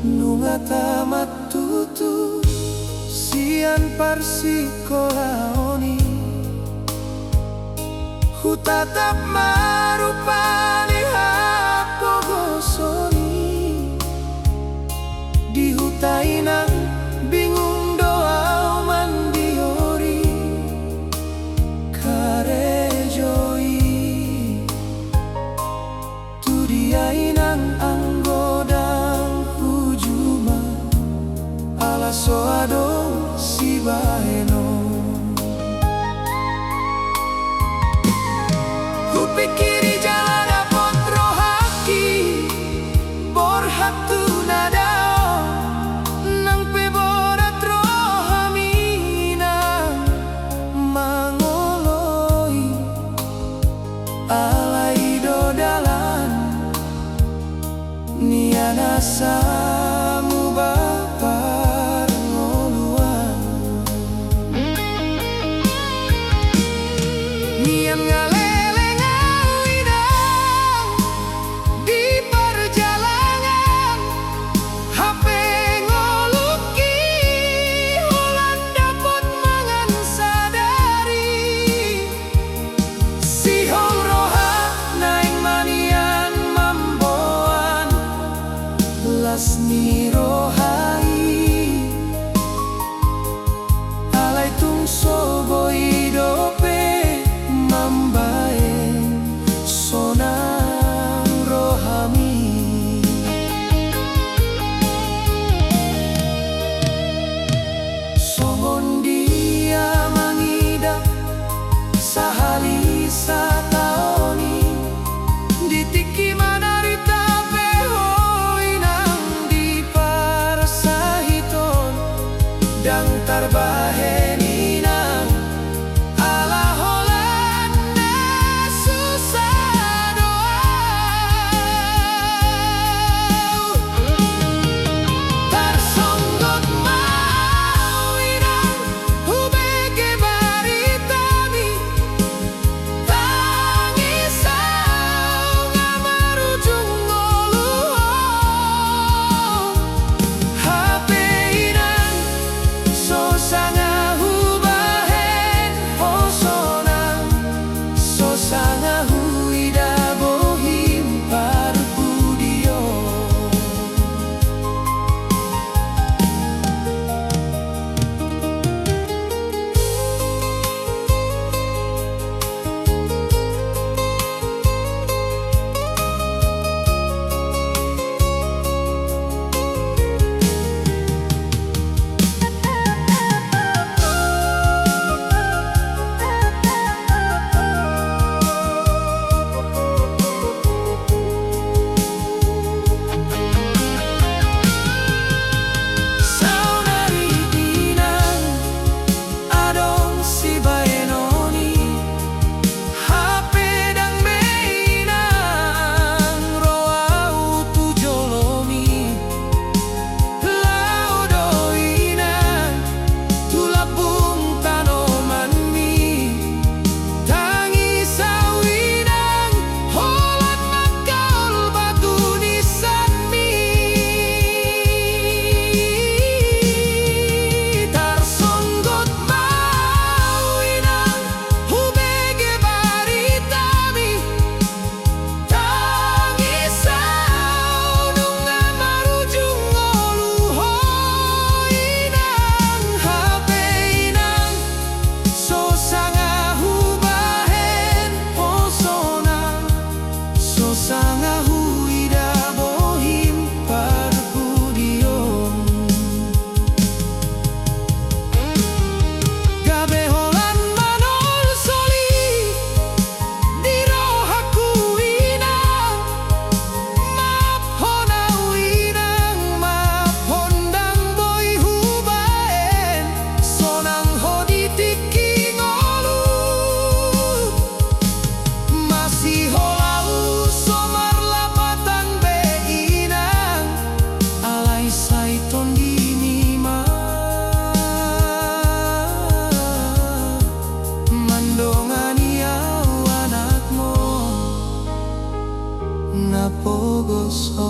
Nunga tamat tutu sian parsikolaoni hutatap marupani hapogosoni di hutainang bingung doa mandiori karejoi tu dia inang anggodang hujuma ala soadong si baeno kupikiri jalan apot rohaki borhatu nadao nang peborat rohamina mangoloi alai dodalan niana samu bapar ngoluan nian ngaleleng awinang di perjalanan HP ngoluki ulan dapot mangan sadari si hong roha naing manian mamboan las ni rohai alai tung soboi dope mambae sonang rohami songon dia mangida sahali sataoni ditiki manarita pehoinang di parasahiton dang tarbaheninang ala holanda susah doa tarsonggot mawinang hubege baritami tangisau ngamarujung ngoluhong HP inang sosanga hubahen posonang sosanga huida bohim parpudio saunari dinang adong si baenoni HP dang meinang roau tu jolomi laudoinang tulapung tanomanmi tangisawinang holan makaul batu nisanmi tarsonggot mawinang hubege baritami tangisau nunga marujung ngoluhoinang HP inang sosanga hubahen posonang sosanga huida bohim parpudiong gabe holan manol soli di rohaku inang maaf hona winang maaf hondang boy hubaen sonang hoditiki ngolu masih holau somar lapatan be inang alai saiton dinima mandongani au anakmo napogoso